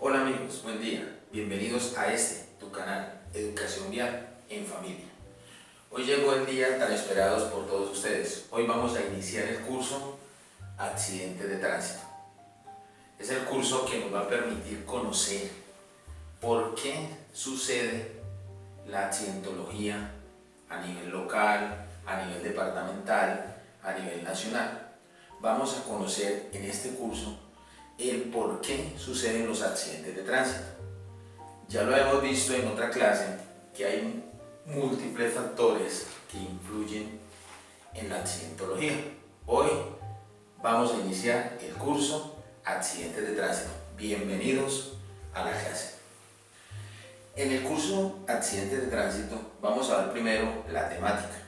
Hola amigos, buen día. Bienvenidos a tu canal, Educación Vial en Familia. Hoy llegó el día tan esperado por todos ustedes. Hoy vamos a iniciar el curso Accidentes de Tránsito. Es el curso que nos va a permitir conocer por qué sucede la accidentología a nivel local, a nivel departamental, a nivel nacional. Vamos a conocer en este curso el por qué suceden los accidentes de tránsito. Ya lo hemos visto en otra clase que hay múltiples factores que influyen en la accidentología. Hoy vamos a iniciar el curso Accidentes de Tránsito. Bienvenidos a la clase. En el curso Accidentes de Tránsito vamos a ver primero la temática.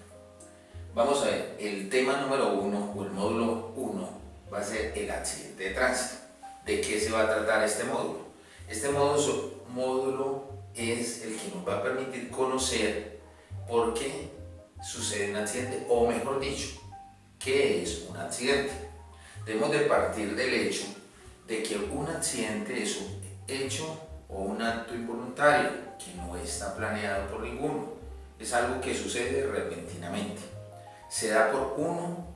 Vamos a ver el tema número 1 o el módulo 1 va a ser el accidente de tránsito. ¿De qué se va a tratar este módulo? Este módulo es el que nos va a permitir conocer por qué sucede un accidente, o mejor dicho, ¿qué es un accidente? Debemos de partir del hecho de que un accidente es un hecho o un acto involuntario que no está planeado por ninguno. Es algo que sucede repentinamente. Se da por uno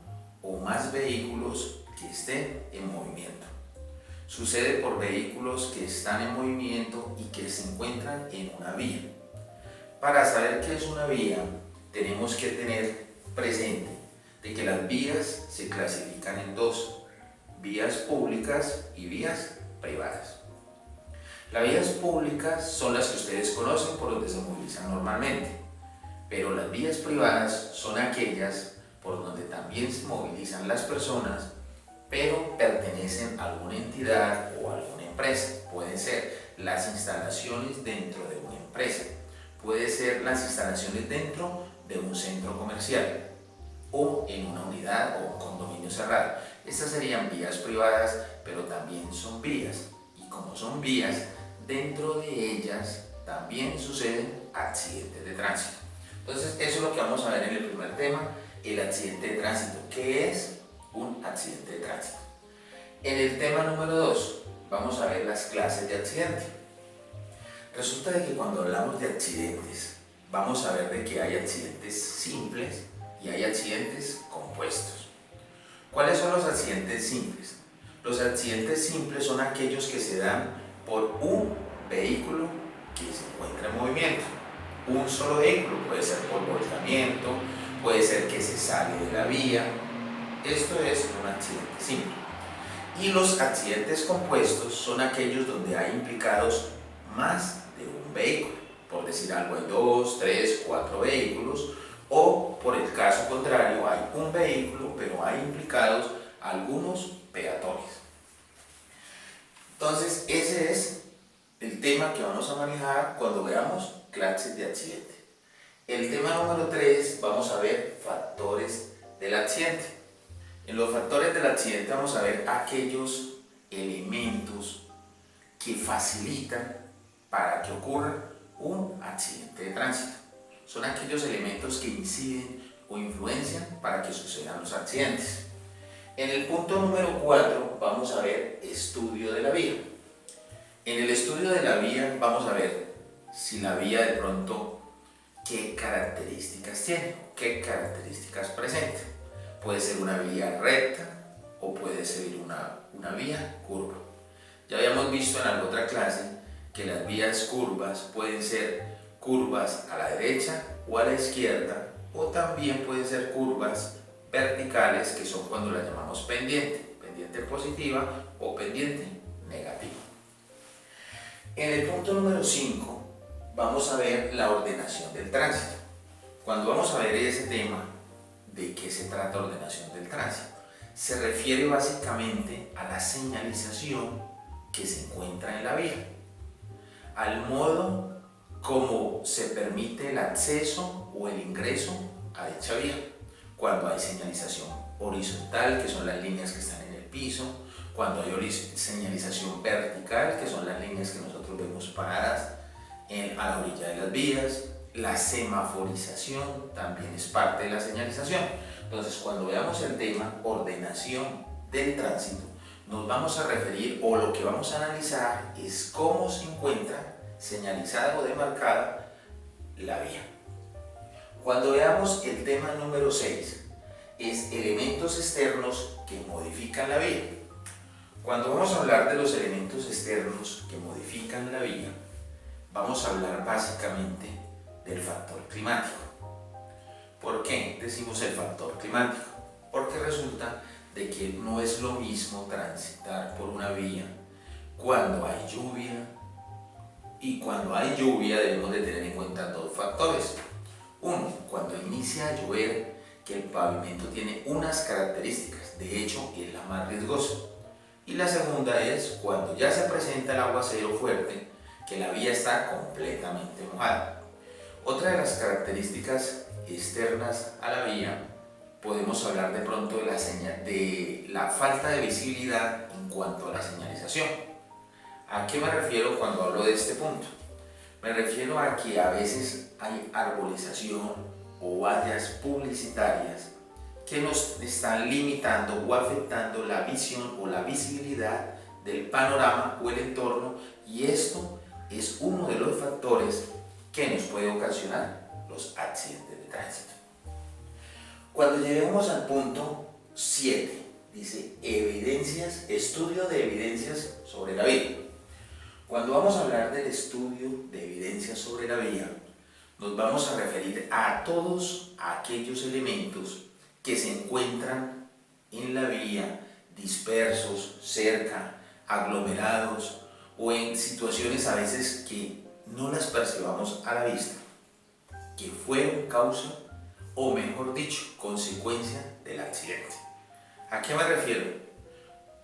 o más vehículos que estén en movimiento. Sucede por vehículos que están en movimiento y que se encuentran en una vía. Para saber qué es una vía, tenemos que tener presente de que las vías se clasifican en dos: vías públicas y vías privadas. Las vías públicas son las que ustedes conocen, por donde se movilizan normalmente, pero las vías privadas son aquellas por donde también se movilizan las personas, pero pertenecen a alguna entidad o a alguna empresa. Pueden ser las instalaciones dentro de una empresa, puede ser las instalaciones dentro de un centro comercial o en una unidad o un condominio cerrado. Estas serían vías privadas, pero también son vías, y como son vías, dentro de ellas también suceden accidentes de tránsito. Entonces eso es lo que vamos a ver en el primer tema, el accidente de tránsito. ¿Qué es un accidente de tránsito? En el tema número 2 vamos a ver las clases de accidente. Resulta de que cuando hablamos de accidentes vamos a ver de que hay accidentes simples y hay accidentes compuestos. ¿Cuáles son los accidentes simples? Los accidentes simples son aquellos que se dan por un vehículo que se encuentra en movimiento. Un solo vehículo, puede ser por volcamiento, puede ser que se sale de la vía. Esto es un accidente simple. Y los accidentes compuestos son aquellos donde hay implicados más de un vehículo. Por decir algo, hay 2, 3, 4 vehículos, o por el caso contrario, hay un vehículo, pero hay implicados algunos peatones. Entonces, ese es el tema que vamos a manejar cuando veamos clases de accidente. El tema número 3 vamos a ver factores del accidente. En los factores del accidente vamos a ver aquellos elementos que facilitan para que ocurra un accidente de tránsito. Son aquellos elementos que inciden o influencian para que sucedan los accidentes. En el punto número 4 vamos a ver estudio de la vía. En el estudio de la vía vamos a ver si la vía de pronto qué características tiene, qué características presenta. Puede ser una vía recta o puede ser una vía curva. Ya habíamos visto en la otra clase que las vías curvas pueden ser curvas a la derecha o a la izquierda, o también pueden ser curvas verticales, que son cuando las llamamos pendiente, pendiente positiva o pendiente negativa. En el punto número 5 vamos a ver la ordenación del tránsito. Cuando vamos a ver ese tema, ¿de qué se trata ordenación del tránsito? Se refiere básicamente a la señalización que se encuentra en la vía, al modo como se permite el acceso o el ingreso a dicha vía. Cuando hay señalización horizontal, que son las líneas que están en el piso, cuando hay señalización vertical, que son las líneas que nosotros vemos paradas a la orilla de las vías. La semaforización también es parte de la señalización. Entonces, cuando veamos el tema ordenación del tránsito, nos vamos a referir, o lo que vamos a analizar es cómo se encuentra señalizada o demarcada la vía. Cuando veamos el tema número 6, es elementos externos que modifican la vía. Cuando vamos a hablar de los elementos externos que modifican la vía, vamos a hablar básicamente del factor climático. ¿Por qué decimos el factor climático? Porque resulta de que no es lo mismo transitar por una vía cuando hay lluvia, y cuando hay lluvia debemos de tener en cuenta dos factores. Uno, cuando inicia a llover, que el pavimento tiene unas características, de hecho es la más riesgosa. Y la segunda es cuando ya se presenta el aguacero fuerte, que la vía está completamente mojada. Otra de las características externas a la vía, podemos hablar de pronto de la falta de visibilidad en cuanto a la señalización. ¿A qué me refiero cuando hablo de este punto? Me refiero a que a veces hay arbolización o vallas publicitarias que nos están limitando o afectando la visión o la visibilidad del panorama o el entorno, y esto es uno de los factores que nos puede ocasionar los accidentes de tránsito. Cuando lleguemos al punto 7, dice estudio de evidencias sobre la vía. Cuando vamos a hablar del estudio de evidencias sobre la vía, nos vamos a referir a todos aquellos elementos que se encuentran en la vía, dispersos, cerca, aglomerados o en situaciones a veces que no las percibamos a la vista, que fueron causa o mejor dicho, consecuencia del accidente. ¿A qué me refiero?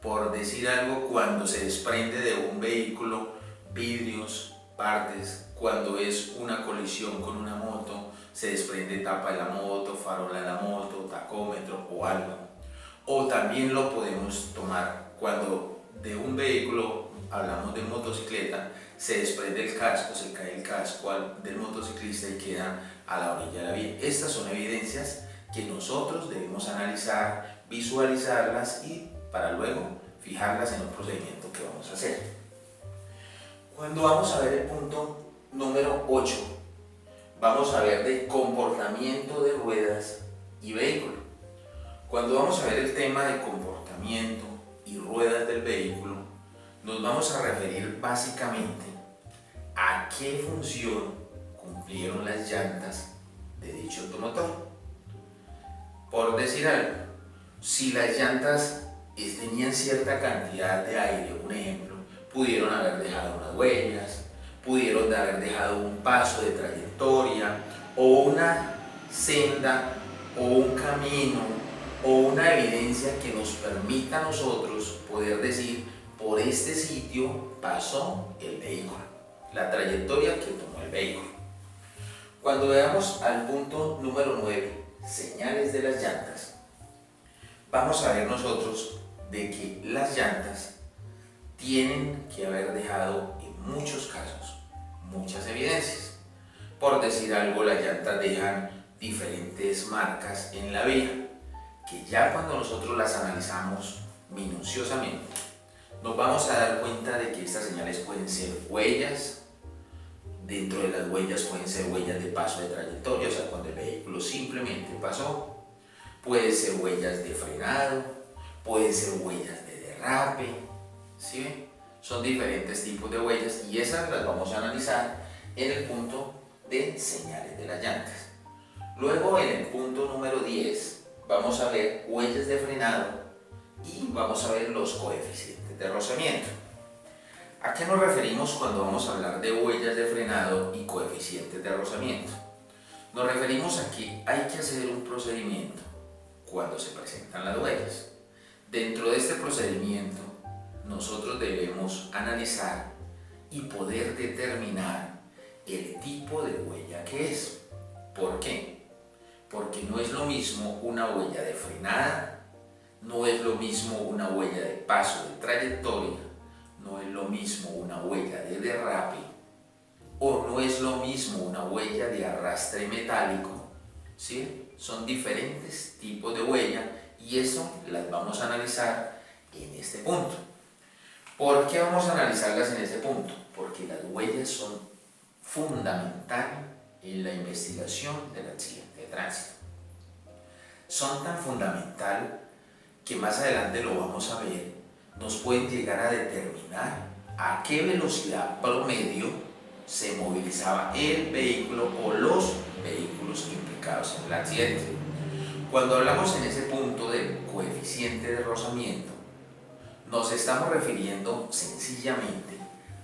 Por decir algo, cuando se desprende de un vehículo vidrios, partes, cuando es una colisión con una moto, se desprende tapa de la moto, farola de la moto, tacómetro o algo. O también lo podemos tomar cuando de un vehículo, hablamos de motocicleta, se desprende el casco, se cae el casco del motociclista y queda a la orilla de la vía. Estas son evidencias que nosotros debemos analizar, visualizarlas y para luego fijarlas en un procedimiento que vamos a hacer. Cuando vamos a ver el punto número 8, vamos a ver de comportamiento de ruedas y vehículo. Cuando vamos a ver el tema de comportamiento y ruedas del vehículo, nos vamos a referir básicamente a qué función cumplieron las llantas de dicho automotor. Por decir algo, si las llantas tenían cierta cantidad de aire, un ejemplo, pudieron haber dejado unas huellas, pudieron haber dejado un paso de trayectoria o una senda o un camino o una evidencia que nos permita a nosotros poder decir: por este sitio pasó el vehículo, la trayectoria que tomó el vehículo. Cuando veamos al punto número 9, señales de las llantas, vamos a ver nosotros de que las llantas tienen que haber dejado en muchos casos muchas evidencias. Por decir algo, las llantas dejan diferentes marcas en la vía, que ya cuando nosotros las analizamos minuciosamente, nos vamos a dar cuenta de que estas señales pueden ser huellas. Dentro de las huellas pueden ser huellas de paso de trayectoria, o sea, cuando el vehículo simplemente pasó. Puede ser huellas de frenado, puede ser huellas de derrape, ¿sí ven? Son diferentes tipos de huellas y esas las vamos a analizar en el punto de señales de las llantas. Luego, en el punto número 10, vamos a ver huellas de frenado y vamos a ver los coeficientes de rozamiento. ¿A qué nos referimos cuando vamos a hablar de huellas de frenado y coeficientes de rozamiento? Nos referimos a que hay que hacer un procedimiento cuando se presentan las huellas. Dentro de este procedimiento, nosotros debemos analizar y poder determinar el tipo de huella que es. ¿Por qué? Porque no es lo mismo una huella de frenada, no es lo mismo una huella de paso de trayectoria, no es lo mismo una huella de derrape o no es lo mismo una huella de arrastre metálico, ¿sí? Son diferentes tipos de huella y eso las vamos a analizar en este punto. ¿Por qué vamos a analizarlas en ese punto? Porque las huellas son fundamentales en la investigación del accidente de tránsito. Son tan fundamental que más adelante lo vamos a ver, nos pueden llegar a determinar a qué velocidad promedio se movilizaba el vehículo o los vehículos implicados en el accidente. Cuando hablamos en ese punto del coeficiente de rozamiento, nos estamos refiriendo sencillamente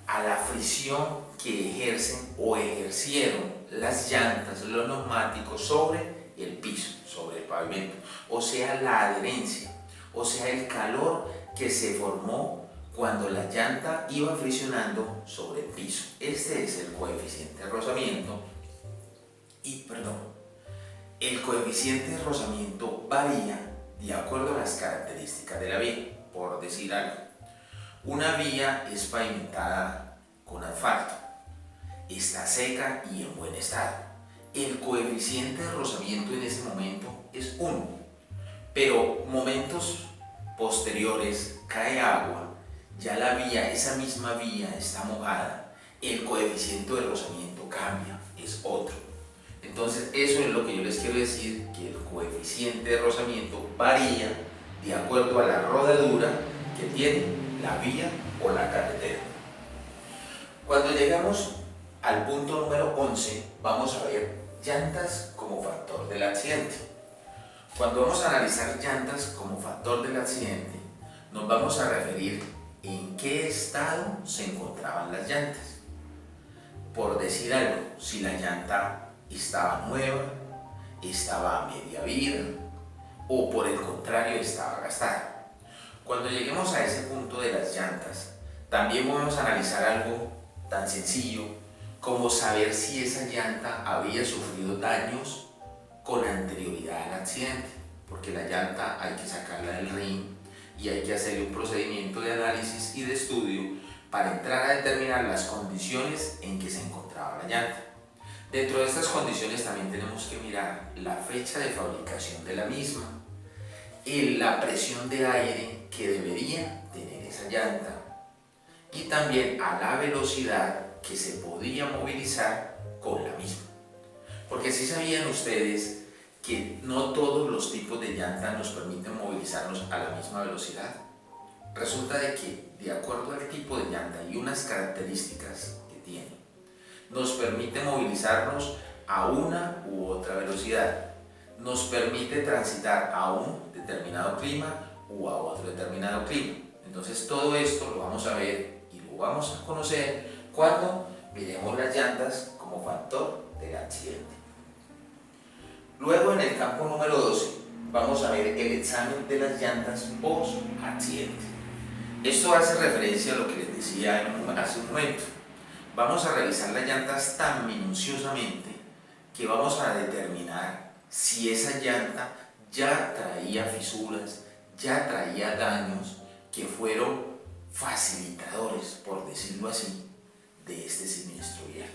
a la fricción que ejercen o ejercieron las llantas, los neumáticos sobre el piso, sobre el pavimento, o sea, la adherencia, o sea, el calor que se formó cuando la llanta iba friccionando sobre el piso. Este es el coeficiente de rozamiento. El coeficiente de rozamiento varía de acuerdo a las características de la vía. Por decir algo, una vía es pavimentada con asfalto, está seca y en buen estado. El coeficiente de rozamiento en ese momento es 1, pero momentos posteriores cae agua, ya la vía, esa misma vía está mojada, el coeficiente de rozamiento cambia, es otro. Entonces eso es lo que yo les quiero decir, que el coeficiente de rozamiento varía de acuerdo a la rodadura que tiene la vía o la carretera. Cuando llegamos al punto número 11, vamos a ver llantas como factor del accidente. Cuando vamos a analizar llantas como factor del accidente, nos vamos a referir en qué estado se encontraban las llantas. Por decir algo, si la llanta estaba nueva, estaba a media vida o por el contrario estaba gastada. Cuando lleguemos a ese punto de las llantas, también vamos a analizar algo tan sencillo como saber si esa llanta había sufrido daños con anterioridad al accidente, porque la llanta hay que sacarla del rin y hay que hacer un procedimiento de análisis y de estudio para entrar a determinar las condiciones en que se encontraba la llanta. Dentro de estas condiciones también tenemos que mirar la fecha de fabricación de la misma, la presión de aire que debería tener esa llanta y también a la velocidad que se podía movilizar con la misma. Porque si sabían ustedes que no todos los tipos de llanta nos permiten movilizarnos a la misma velocidad. Resulta de que de acuerdo al tipo de llanta y unas características que tiene, nos permite movilizarnos a una u otra velocidad, nos permite transitar a un determinado clima o a otro determinado clima. Entonces todo esto lo vamos a ver y lo vamos a conocer cuando miremos las llantas como factor del accidente. Luego en el campo número 12 vamos a ver el examen de las llantas post accidente. Esto hace referencia a lo que les decía hace un momento. Vamos a revisar las llantas tan minuciosamente que vamos a determinar si esa llanta ya traía fisuras, ya traía daños que fueron facilitadores, por decirlo así, de este siniestro vial.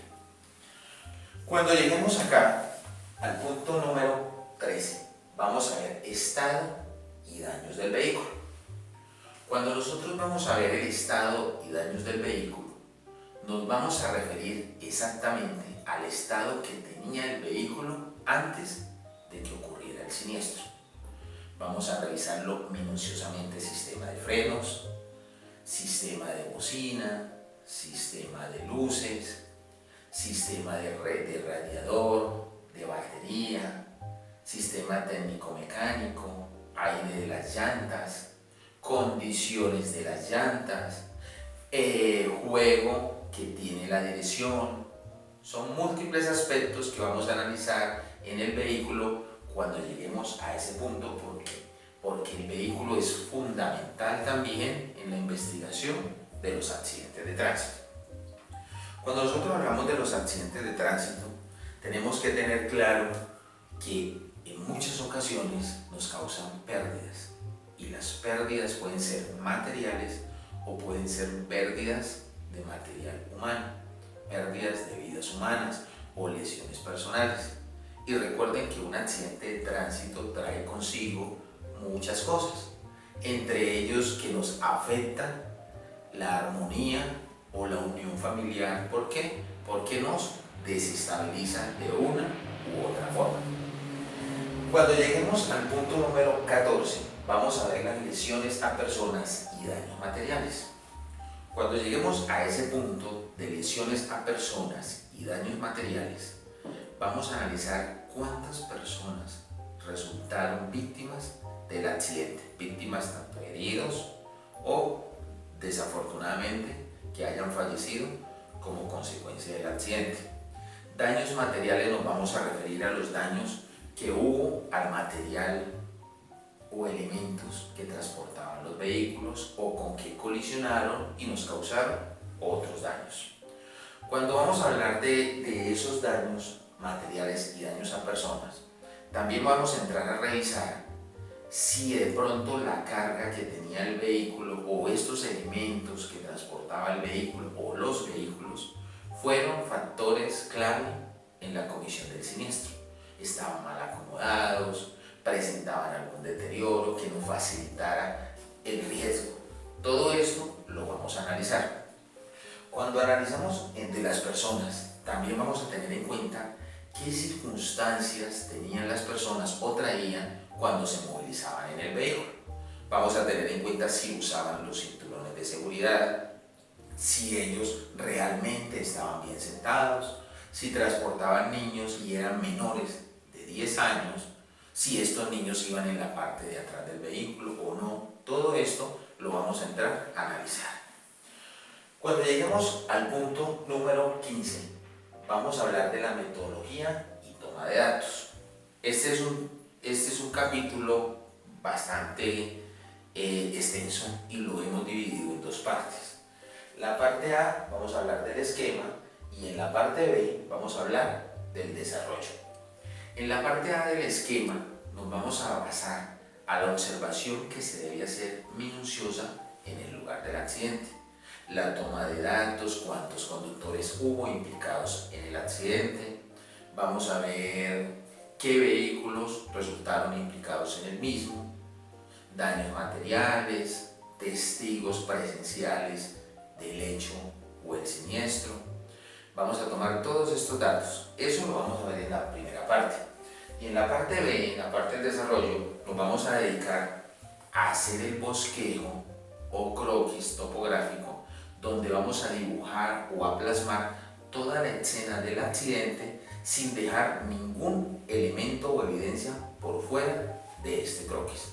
Cuando lleguemos acá al punto número 13, vamos a ver estado y daños del vehículo. Cuando nosotros vamos a ver el estado y daños del vehículo, nos vamos a referir exactamente al estado que tenía el vehículo antes de que ocurriera el siniestro. Vamos a revisarlo minuciosamente: sistema de frenos, sistema de bocina, sistema de luces, sistema de radiador, de batería, sistema técnico-mecánico, aire de las llantas, condiciones de las llantas, juego que tiene la dirección. Son múltiples aspectos que vamos a analizar en el vehículo cuando lleguemos a ese punto. ¿Por qué? Porque el vehículo es fundamental también en la investigación de los accidentes de tránsito. Cuando nosotros hablamos de los accidentes de tránsito, tenemos que tener claro que en muchas ocasiones nos causan pérdidas, y las pérdidas pueden ser materiales o pueden ser pérdidas de material humano, pérdidas de vidas humanas o lesiones personales. Y recuerden que un accidente de tránsito trae consigo muchas cosas. entre ellos que nos afectan la armonía o la unión familiar. ¿Por qué? Porque nos desestabilizan de una u otra forma. Cuando lleguemos al punto número 14, vamos a ver las lesiones a personas y daños materiales. Cuando lleguemos a ese punto de lesiones a personas y daños materiales, vamos a analizar cuántas personas resultaron víctimas del accidente, víctimas tanto heridos o desafortunadamente que hayan fallecido como consecuencia del accidente. Daños materiales, nos vamos a referir a los daños que hubo al material o elementos que transportaban los vehículos o con que colisionaron y nos causaron otros daños. Cuando vamos a hablar de esos daños materiales y daños a personas, también vamos a entrar a revisar si de pronto la carga que tenía el vehículo o estos elementos que transportaba el vehículo o los vehículos fueron factores clave en la comisión del siniestro. Estaban mal acomodados, presentaban algún deterioro que no facilitara el riesgo. Todo esto lo vamos a analizar. Cuando analizamos entre las personas, también vamos a tener en cuenta qué circunstancias tenían las personas o traían cuando se movilizaban en el vehículo. Vamos a tener en cuenta si usaban los cinturones de seguridad, si ellos realmente estaban bien sentados, si transportaban niños y eran menores de 10 años, si estos niños iban en la parte de atrás del vehículo o no. Todo esto lo vamos a entrar a analizar. Cuando lleguemos al punto número 15, vamos a hablar de la metodología y toma de datos. Este es un capítulo bastante extenso y lo hemos dividido en dos partes. La parte A vamos a hablar del esquema y en la parte B vamos a hablar del desarrollo. En la parte A del esquema nos vamos a basar a la observación que se debe hacer minuciosa en el lugar del accidente. La toma de datos, cuántos conductores hubo implicados en el accidente. Vamos a ver qué vehículos resultaron implicados en el mismo, daños materiales, testigos presenciales del hecho o el siniestro. Vamos a tomar todos estos datos. Eso lo vamos a ver en la primera parte. Y en la parte B, en la parte del desarrollo, nos vamos a dedicar a hacer el bosquejo o croquis topográfico, donde vamos a dibujar o a plasmar toda la escena del accidente sin dejar ningún elemento o evidencia por fuera de este croquis.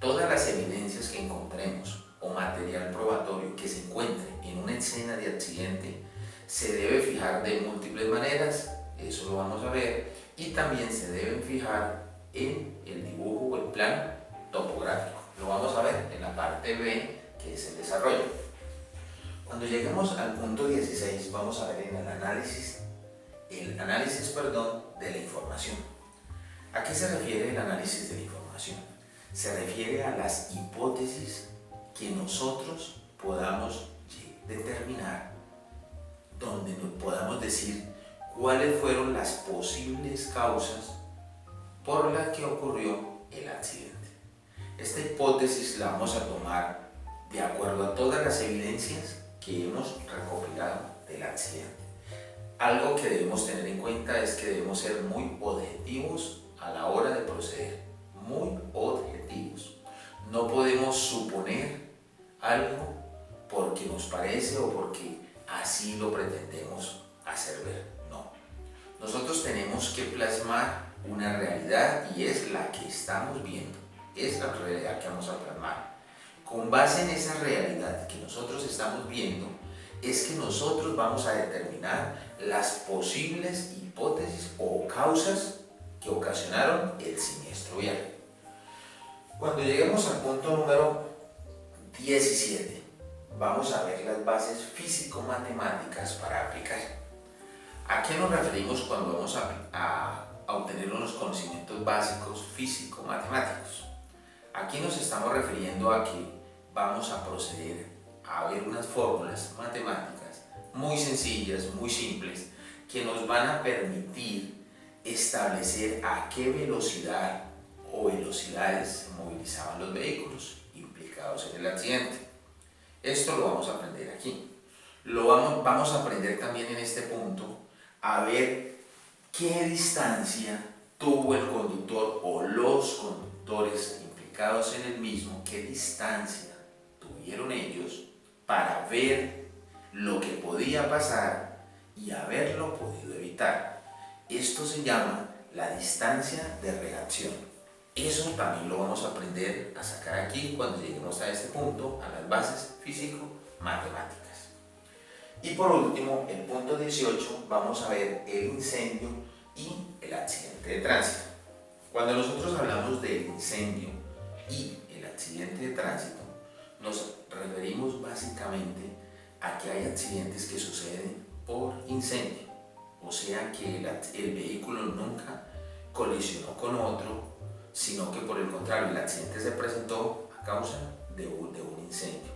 Todas las evidencias que encontremos o material probatorio que se encuentre en una escena de accidente se debe fijar de múltiples maneras, eso lo vamos a ver, y también se deben fijar en el dibujo o el plano topográfico. Lo vamos a ver en la parte B, que es el desarrollo. Cuando lleguemos al punto 16, vamos a ver en el análisis de la información. ¿A qué se refiere el análisis de la información? Se refiere a las hipótesis que nosotros podamos determinar, donde nos podamos decir cuáles fueron las posibles causas por las que ocurrió el accidente. Esta hipótesis la vamos a tomar de acuerdo a todas las evidencias que hemos recopilado del accidente. Algo que debemos tener en cuenta es que debemos ser muy objetivos a la hora de proceder, muy objetivos. No podemos suponer algo porque nos parece o porque así lo pretendemos hacer ver, no. Nosotros tenemos que plasmar una realidad y es la que estamos viendo, es la realidad que vamos a plasmar. Con base en esa realidad que nosotros estamos viendo, es que nosotros vamos a determinar las posibles hipótesis o causas que ocasionaron el siniestro vial. Cuando lleguemos al punto número 17, vamos a ver las bases físico-matemáticas para aplicar. ¿A qué nos referimos cuando vamos a obtener unos conocimientos básicos físico-matemáticos? Aquí nos estamos refiriendo a que vamos a proceder a ver unas fórmulas matemáticas muy sencillas, muy simples, que nos van a permitir establecer a qué velocidad o velocidades se movilizaban los vehículos implicados implicados en el accidente. Esto lo vamos a aprender aquí. Vamos a aprender también en este punto a ver qué distancia tuvo el conductor o los conductores implicados en el mismo, qué distancia tuvieron ellos para ver lo que podía pasar y haberlo podido evitar. Esto se llama la distancia de reacción. Eso también lo vamos a aprender a sacar aquí cuando lleguemos a este punto, a las bases físico-matemáticas. Y por último, el punto 18, vamos a ver el incendio y el accidente de tránsito. Cuando nosotros hablamos del incendio y el accidente de tránsito, nos referimos básicamente a que hay accidentes que suceden por incendio, o sea que el vehículo nunca colisionó con otro, sino que por el contrario, el accidente se presentó a causa de un incendio.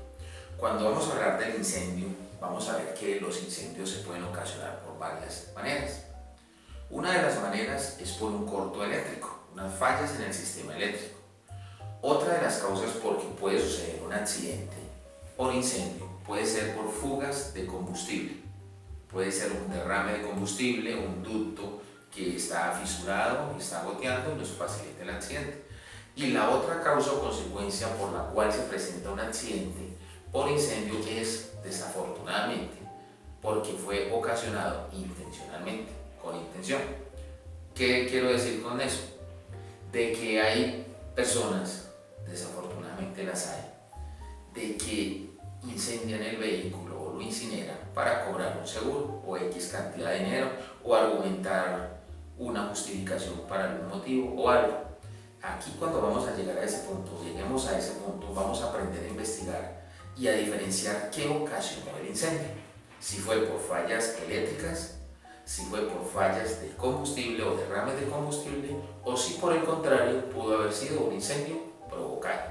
Cuando vamos a hablar del incendio, vamos a ver que los incendios se pueden ocasionar por varias maneras. Una de las maneras es por un corto eléctrico, unas fallas en el sistema eléctrico. Otra de las causas por que puede suceder un accidente por incendio puede ser por fugas de combustible. Puede ser un derrame de combustible, un ducto que está fisurado, está goteando y nos facilita el accidente. Y la otra causa o consecuencia por la cual se presenta un accidente por incendio es, desafortunadamente, porque fue ocasionado intencionalmente, con intención. ¿Qué quiero decir con eso? De que hay personas, desafortunadamente las hay, de que incendian el vehículo o lo incineran para cobrar un seguro o X cantidad de dinero o argumentar una justificación para algún motivo o algo. Aquí cuando vamos a llegar a ese punto, lleguemos a ese punto, vamos a aprender a investigar y a diferenciar qué ocasionó el incendio. Si fue por fallas eléctricas, si fue por fallas de combustible o derrames de combustible, o si por el contrario pudo haber sido un incendio provocado.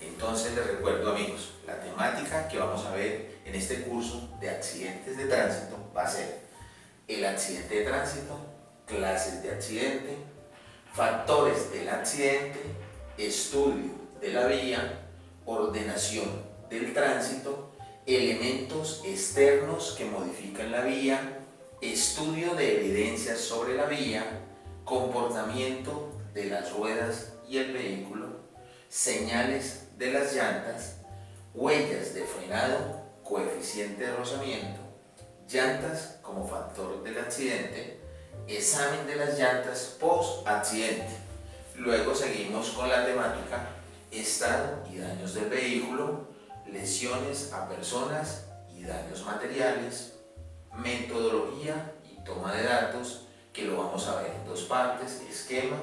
Entonces les recuerdo, amigos, la temática que vamos a ver en este curso de accidentes de tránsito va a ser el accidente de tránsito, clases de accidente, factores del accidente, estudio de la vía, ordenación del tránsito, elementos externos que modifican la vía, estudio de evidencias sobre la vía, comportamiento de las ruedas y el vehículo, señales de las llantas, huellas de frenado, coeficiente de rozamiento, llantas como factor del accidente, examen de las llantas post-accidente. Luego seguimos con la temática estado y daños del vehículo, lesiones a personas y daños materiales, metodología y toma de datos, que lo vamos a ver en dos partes, esquema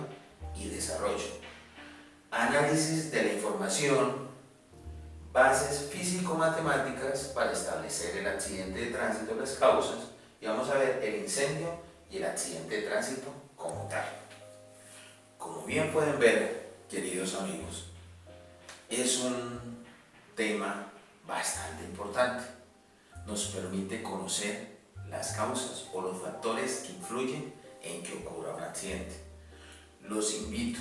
y desarrollo. Análisis de la información, bases físico-matemáticas para establecer el accidente de tránsito, las causas, y vamos a ver el incendio y el accidente de tránsito como tal. Como bien pueden ver, queridos amigos, es un tema bastante importante. Nos permite conocer las causas o los factores que influyen en que ocurra un accidente. Los invito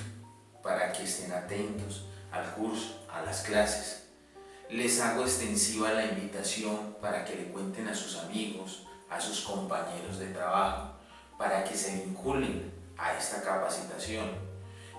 para que estén atentos al curso, a las clases. Les hago extensiva la invitación para que le cuenten a sus amigos, a sus compañeros de trabajo, para que se vinculen a esta capacitación.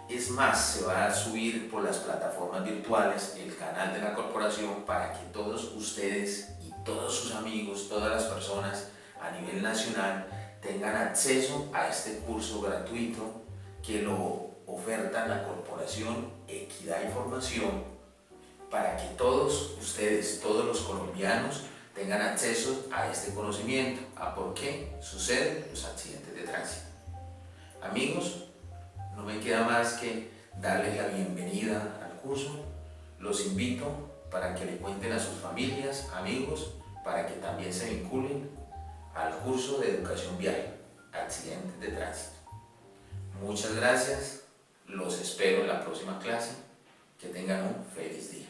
Es más, se va a subir por las plataformas virtuales el canal de la corporación para que todos ustedes y todos sus amigos, todas las personas a nivel nacional tengan acceso a este curso gratuito que lo oferta la corporación Equidad y Formación, para que todos ustedes, todos los colombianos, tengan acceso a este conocimiento, a por qué suceden los accidentes de tránsito. Amigos, no me queda más que darles la bienvenida al curso. Los invito para que le cuenten a sus familias, amigos, para que también se vinculen al curso de educación vial, accidentes de tránsito. Muchas gracias, los espero en la próxima clase. Que tengan un feliz día.